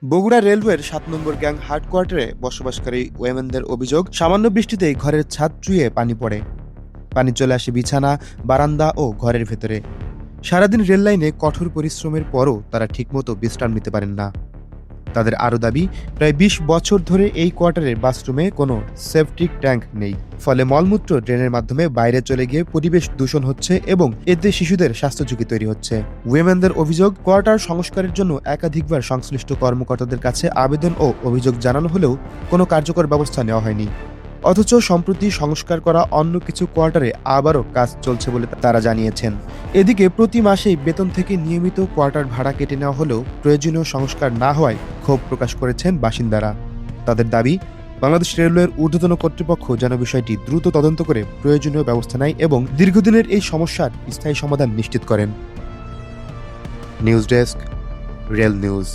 বগুড়া রেলওয়ের ৭ নম্বর গ্যাং হেডকোয়ার্টারে বসবাসকারী ওয়েমেনদের অভিযোগ, সামান্য বৃষ্টিতেই ঘরের ছাদ চুইয়ে পানি পড়ে। পানি চলে আসে বিছানা, বারান্দা ও ঘরের ভেতরে। সারাদিন রেললাইনে কঠোর পরিশ্রমের পরও তারা ঠিকমতো বিশ্রাম নিতে পারেন না। তাদের আরও দাবি, প্রায় ২০ বছর ধরে এই কোয়ার্টারের বাথরুমে কোনো সেপটিক ট্যাঙ্ক নেই। ফলে মলমূত্র ড্রেনের মাধ্যমে বাইরে চলে গিয়ে পরিবেশ দূষণ হচ্ছে এবং এতে শিশুদের স্বাস্থ্য ঝুঁকি তৈরি হচ্ছে। উইমেনদের অভিযোগ, কোয়ার্টার সংস্কারের জন্য একাধিকবার সংশ্লিষ্ট কর্মকর্তাদের কাছে আবেদন ও অভিযোগ জানানো হলেও কোনো কার্যকর ব্যবস্থা নেওয়া হয়নি। অথচ সম্প্রতি সংস্কার করা অন্য কিছু কোয়ার্টারে আবারও কাজ চলছে বলে তারা জানিয়েছেন। এদিকে প্রতি মাসেই বেতন থেকে নিয়মিত কোয়ার্টার ভাড়া কেটে নেওয়া হলেও প্রয়োজনীয় সংস্কার না হওয়ায় ক্ষোভ প্রকাশ করেছেন বাসিন্দারা। তাদের দাবি, বাংলাদেশ রেলওয়ের ঊর্ধ্বতন কর্তৃপক্ষ যেন বিষয়টি দ্রুত তদন্ত করে প্রয়োজনীয় ব্যবস্থা নেয় এবং দীর্ঘদিনের এই সমস্যার স্থায়ী সমাধান নিশ্চিত করেন। News desk, rail news.